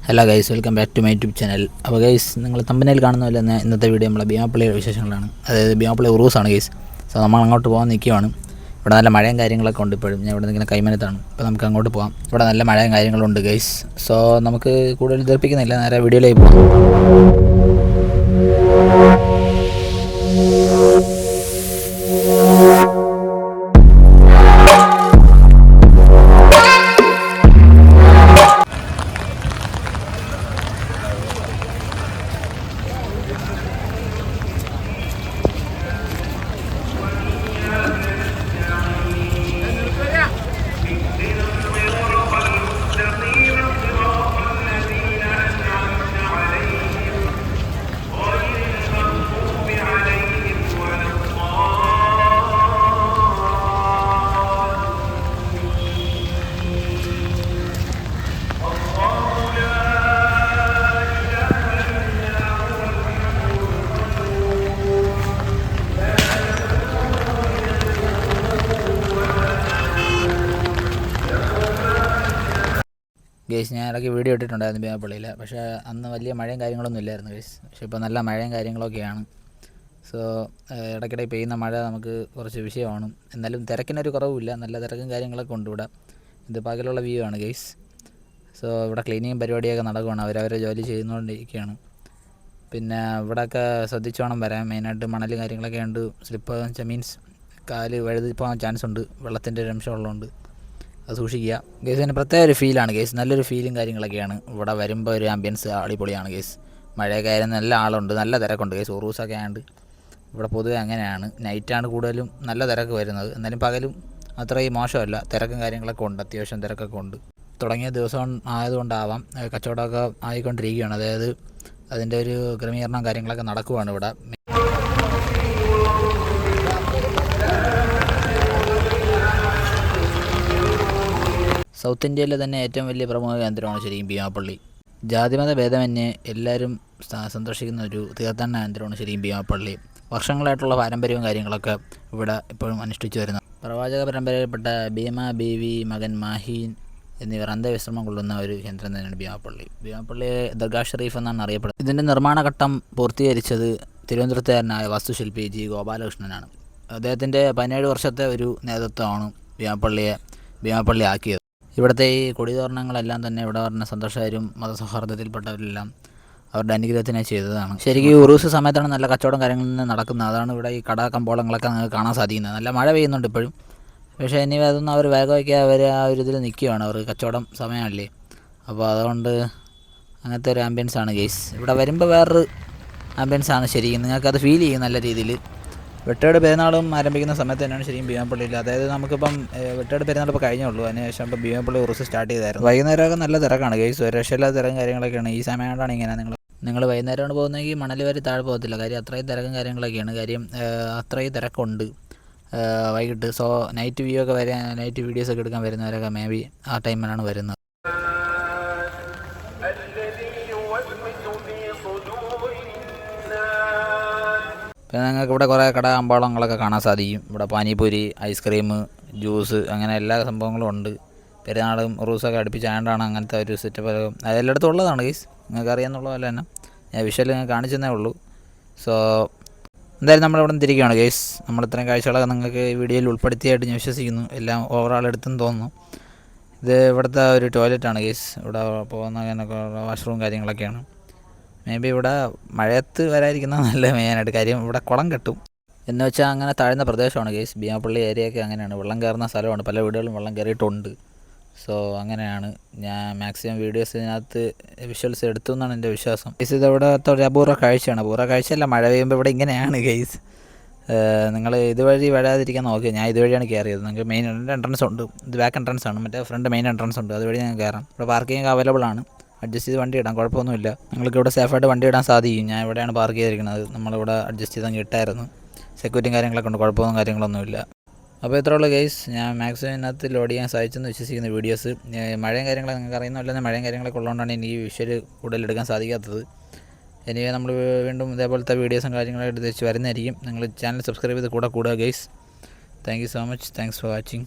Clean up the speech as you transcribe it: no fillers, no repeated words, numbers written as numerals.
Hello guys, welcome back to my YouTube channel. അപ്പോൾ guys, നിങ്ങൾ തമ്പനയിൽ കാണുന്ന പോലെ തന്നെ ഇന്നത്തെ വീഡിയോ നമ്മളെ ഭീമാപ്പള്ളിയുടെ വിശേഷങ്ങളാണ്. അതായത് ഭീമാപ്പള്ളി ഉറൂസാണ് ഗൈസ്. സോ നമ്മൾ അങ്ങോട്ട് പോകാൻ നിൽക്കുകയാണ്. ഇവിടെ നല്ല മഴയും കാര്യങ്ങളൊക്കെ ഉണ്ട്. ഇപ്പോഴും ഞാൻ ഇവിടെ നിൽക്കുന്ന കൈമനത്താണ്. അപ്പോൾ നമുക്ക് അങ്ങോട്ട് പോകാം. ഇവിടെ നല്ല മഴയും കാര്യങ്ങളും ഉണ്ട് ഗൈസ്. സോ നമുക്ക് കൂടുതൽ ദീർപ്പിക്കുന്നില്ല, നേരെ വീഡിയോയിലേക്ക് പോകാം. ഗൈസ്, ഞാൻ ഇടയ്ക്ക് വീഡിയോ ഇട്ടിട്ടുണ്ടായിരുന്നു ഭീമാപ്പള്ളിയിൽ. പക്ഷേ അന്ന് വലിയ മഴയും കാര്യങ്ങളൊന്നും ഇല്ലായിരുന്നു ഗൈസ്. പക്ഷേ ഇപ്പോൾ നല്ല മഴയും കാര്യങ്ങളൊക്കെയാണ്. സോ ഇടയ്ക്കിടെ പെയ്യുന്ന മഴ നമുക്ക് കുറച്ച് വിഷയമാണ്. എന്നാലും തിരക്കിനൊരു കുറവുമില്ല, നല്ല തിരക്കും കാര്യങ്ങളൊക്കെ ഉണ്ട് ഇവിടെ. ഇത് പകലുള്ള വ്യൂ ആണ് ഗൈസ്. സോ ഇവിടെ ക്ലീനിങ് പരിപാടിയൊക്കെ നടക്കുകയാണ്, അവരവരെ ജോലി ചെയ്യുന്നുകൊണ്ടിരിക്കുകയാണ്. പിന്നെ ഇവിടെയൊക്കെ ശ്രദ്ധിച്ചു വേണം വരാൻ. മെയിനായിട്ട് മണലും കാര്യങ്ങളൊക്കെ ഉണ്ട്. സ്ലിപ്പ് മീൻസ് കാല് വഴുതി പോകാൻ ചാൻസ് ഉണ്ട്, വെള്ളത്തിൻ്റെ ഒരു അംശം ഉള്ളതുകൊണ്ട് അത് സൂക്ഷിക്കുക ഗേസ്. അതിന് പ്രത്യേക ഒരു ഫീലാണ് ഗേസ്, നല്ലൊരു ഫീലും കാര്യങ്ങളൊക്കെയാണ്. ഇവിടെ വരുമ്പോൾ ഒരു ആംബിയൻസ് അടിപൊളിയാണ് ഗേസ്. മഴയൊക്കെ ആയാലും നല്ല ആളുണ്ട്, നല്ല തിരക്കുണ്ട് ഗേസ്. ഉറൂസൊക്കെ ആയതുകൊണ്ട് ഇവിടെ പൊതുവെ അങ്ങനെയാണ്. നൈറ്റാണ് കൂടുതലും നല്ല തിരക്ക് വരുന്നത്. എന്നാലും പകലും അത്രയും മോശമല്ല, തിരക്കും കാര്യങ്ങളൊക്കെ ഉണ്ട്, അത്യാവശ്യം തിരക്കൊക്കെ ഉണ്ട്. തുടങ്ങിയ ദിവസം ആയതുകൊണ്ടാവാം കച്ചവടമൊക്കെ ആയിക്കൊണ്ടിരിക്കുകയാണ്. അതായത് അതിൻ്റെ ഒരു ക്രമീകരണം കാര്യങ്ങളൊക്കെ നടക്കുവാണ് ഇവിടെ. സൗത്ത് ഇന്ത്യയിലെ തന്നെ ഏറ്റവും വലിയ പ്രമുഖ കേന്ദ്രമാണ് ശരിക്കും ഭീമാപ്പള്ളി. ജാതിമത ഭേദമന്യേ എല്ലാവരും സന്ദർശിക്കുന്ന ഒരു തീർത്ഥാടന കേന്ദ്രമാണ് ശരിക്കും ഭീമാപ്പള്ളി. വർഷങ്ങളായിട്ടുള്ള പാരമ്പര്യവും കാര്യങ്ങളൊക്കെ ഇവിടെ ഇപ്പോഴും അനുഷ്ഠിച്ചു വരുന്നു. പ്രവാചക പരമ്പരയിൽപ്പെട്ട ഭീമ, ബീവി, മകൻ മാഹീൻ എന്നിവർ അന്ത്യവിശ്രമം കൊള്ളുന്ന ഒരു കേന്ദ്രം തന്നെയാണ് ഭീമാപ്പള്ളി. ഭീമാപ്പള്ളി ദർഗാ ഷെരീഫ് എന്നാണ് അറിയപ്പെടുന്നത്. ഇതിൻ്റെ നിർമ്മാണഘട്ടം പൂർത്തീകരിച്ചത് തിരുവനന്തപുരത്തുകാരനായ വാസ്തുശില്പി ജി ഗോപാലകൃഷ്ണനാണ്. അദ്ദേഹത്തിൻ്റെ 17 വർഷത്തെ ഒരു നേതൃത്വമാണ് ഭീമാപ്പള്ളി ആക്കിയത്. ഇവിടുത്തെ ഈ കൊടിതോരണങ്ങളെല്ലാം തന്നെ ഇവിടെ പറഞ്ഞ സന്തോഷകരും മതസൗഹാർദ്ദത്തിൽപ്പെട്ടവരെല്ലാം അവരുടെ അനുഗ്രഹത്തിനെ ചെയ്തതാണ്. ശരിക്കും ഉറൂസ് സമയത്താണ് നല്ല കച്ചവടം കാര്യങ്ങളിൽ നടക്കുന്നത്. അതാണ് ഇവിടെ ഈ കട കമ്പോളങ്ങളൊക്കെ നിങ്ങൾക്ക് കാണാൻ സാധിക്കുന്നത്. നല്ല മഴ പെയ്യുന്നുണ്ട് ഇപ്പോഴും. പക്ഷേ ഇനി അതൊന്നും അവർ വേഗമൊക്കെ അവർ ആ ഒരു ഇതിൽ നിൽക്കുകയാണ്. അവർ കച്ചവടം സമയമല്ലേ, അപ്പോൾ അതുകൊണ്ട് അങ്ങനത്തെ ഒരു ആംബിയൻസാണ് ഗെയ്സ്. ഇവിടെ വരുമ്പോൾ വേറൊരു ആംബിയൻസാണ് ശരിക്കും, നിങ്ങൾക്കത് ഫീൽ ചെയ്യും നല്ല രീതിയിൽ. വെട്ടേട് പെരുന്നാളും ആരംഭിക്കുന്ന സമയത്ത് തന്നെയാണ് ശരിക്കും ഭീമാപ്പള്ളിയിൽ. അതായത് നമുക്കിപ്പം വെട്ടേട് പെരുന്നാൾ ഇപ്പോൾ കഴിഞ്ഞേ ഉള്ളൂ. അതിനുശേഷം ഇപ്പോൾ ഭീമാപ്പള്ളി ഉറൂസ് സ്റ്റാർട്ട് ചെയ്തായിരുന്നു. വൈകുന്നേരമൊക്കെ നല്ല തിരക്കാണ് ഗൈസ്, ഒരു രക്ഷയില്ലാത്ത തിരക്കും കാര്യങ്ങളൊക്കെയാണ്. ഈ സമയമായിട്ടാണ് ഇങ്ങനെ നിങ്ങൾ വൈകുന്നേരമാണ് പോകുന്നതെങ്കിൽ മണൽ വരെ താഴെ പോകത്തില്ല. കാര്യം അത്രയും തിരക്കും കാര്യങ്ങളൊക്കെയാണ്. കാര്യം അത്രയും തിരക്കുണ്ട് വൈകിട്ട്. സോ നൈറ്റ് വ്യൂ ഒക്കെ നൈറ്റ് വീഡിയോസൊക്കെ എടുക്കാൻ വരുന്നവരൊക്കെ മേ ബി ആ ടൈമിലാണ് വരുന്നത്. പിന്നെ നിങ്ങൾക്ക് ഇവിടെ കുറേ കട കമ്പോളങ്ങളൊക്കെ കാണാൻ സാധിക്കും. ഇവിടെ പാനിപൂരി, ഐസ്ക്രീം, ജ്യൂസ്, അങ്ങനെ എല്ലാ സംഭവങ്ങളും ഉണ്ട്. പെരുന്നാളും ഉറൂസൊക്കെ അടുപ്പിച്ചായതുകൊണ്ടാണ് അങ്ങനത്തെ ഒരു സെറ്റപ്പ്. അതെല്ലായിടത്തും ഉള്ളതാണ് ഗൈസ്, നിങ്ങൾക്ക് അറിയാമെന്നുള്ള പോലെ തന്നെ. ഞാൻ വിഷ്വൽ നിങ്ങൾക്ക് കാണിച്ചതേ ഉള്ളൂ. സോ എന്തായാലും നമ്മളിവിടെ നിന്ന് തിരിക്കുകയാണ് ഗൈസ്. നമ്മൾ ഇത്രയും കാഴ്ചകളൊക്കെ നിങ്ങൾക്ക് ഈ വീഡിയോയിൽ ഉൾപ്പെടുത്തിയായിട്ട് ഞാൻ വിശ്വസിക്കുന്നു. എല്ലാം ഓവറാൾ എടുത്തെന്ന് തോന്നുന്നു. ഇത് ഇവിടുത്തെ ഒരു ടോയ്ലറ്റാണ് ഗൈസ്. ഇവിടെ പോകുന്നതിനൊക്കെ വാഷ്റൂം കാര്യങ്ങളൊക്കെയാണ്. മേ ബി ഇവിടെ മഴയത്ത് വരാതിരിക്കുന്ന നല്ല മെയിനായിട്ട്. കാര്യം ഇവിടെ കുളം കെട്ടും എന്ന് വെച്ചാൽ അങ്ങനെ താഴ്ന്ന പ്രദേശമാണ് ഗൈസ്. ഭീമാപ്പള്ളി ഏരിയയൊക്കെ അങ്ങനെയാണ്, വെള്ളം കയറുന്ന സ്ഥലമാണ്. പല വീടുകളും വെള്ളം കയറിയിട്ടുണ്ട്. സോ അങ്ങനെയാണ്. ഞാൻ മാക്സിമം വീഡിയോസ് ഇതിനകത്ത് വിഷ്വൽസ് എടുത്തു എന്നാണ് എൻ്റെ വിശ്വാസം. ഗൈസ്, ഇത് ഇവിടുത്തെ ഒരു അപൂർവ കാഴ്ചയാണ്. അപൂർവ കാഴ്ചയല്ല, മഴ പെയ്യുമ്പോൾ ഇവിടെ ഇങ്ങനെയാണ് ഗൈസ്. നിങ്ങൾ ഇതുവഴി വരാതിരിക്കാൻ നോക്കുക. ഞാൻ ഇതുവഴിയാണ് കയറിയത്. നിങ്ങൾക്ക് മെയിൻ എൻട്രൻസ് ഉണ്ട്, ഇത് ബാക്ക് എൻട്രൻസ് ആണ്. മറ്റേ ഫ്രണ്ട് മെയിൻ എൻട്രൻസ് ഉണ്ട്, അതുവഴി നിങ്ങൾക്ക് കയറാം. ഇവിടെ പാർക്കിംഗ് അവൈലബിൾ ആണ്, അഡ്ജസ്റ്റ് ചെയ്ത് വണ്ടി ഇടാം, കുഴപ്പമൊന്നുമില്ല. നിങ്ങൾക്ക് ഇവിടെ സേഫായിട്ട് വണ്ടി ഇടാൻ സാധിക്കും. ഞാൻ ഇവിടെയാണ് പാർക്ക് ചെയ്തിരിക്കുന്നത്. നമ്മളിവിടെ അഡ്ജസ്റ്റ് ചെയ്ത് അങ്ങ് ഇട്ടായിരുന്നു. സെക്യൂരിറ്റിയും കാര്യങ്ങളൊക്കെ ഉണ്ട്, കുഴപ്പമൊന്നും കാര്യങ്ങളൊന്നുമില്ല. അപ്പോൾ ഇത്രയുള്ള ഗൈസ്, ഞാൻ മാക്സിമം ഇതിനകത്ത് ലോഡ് ചെയ്യാൻ സാധിച്ചെന്ന് വിശ്വസിക്കുന്ന വീഡിയോസ്. മഴയും കാര്യങ്ങളൊക്കെ നിങ്ങൾക്ക് അറിയുന്നില്ല, മഴയും കാര്യങ്ങളൊക്കെ ഉള്ളതുകൊണ്ടാണ് എനിക്ക് വിഷ്വൽ കൂടുതൽ എടുക്കാൻ സാധിക്കാത്തത്. ഇനി നമ്മൾ വീണ്ടും ഇതേപോലത്തെ വീഡിയോസും കാര്യങ്ങളൊക്കെ എടുത്ത് വെച്ച് വരുന്നതായിരിക്കും. നിങ്ങൾ ചാനൽ സബ്സ്ക്രൈബ് ചെയ്ത് കൂടുക guys. Thank you so much. Thanks for watching.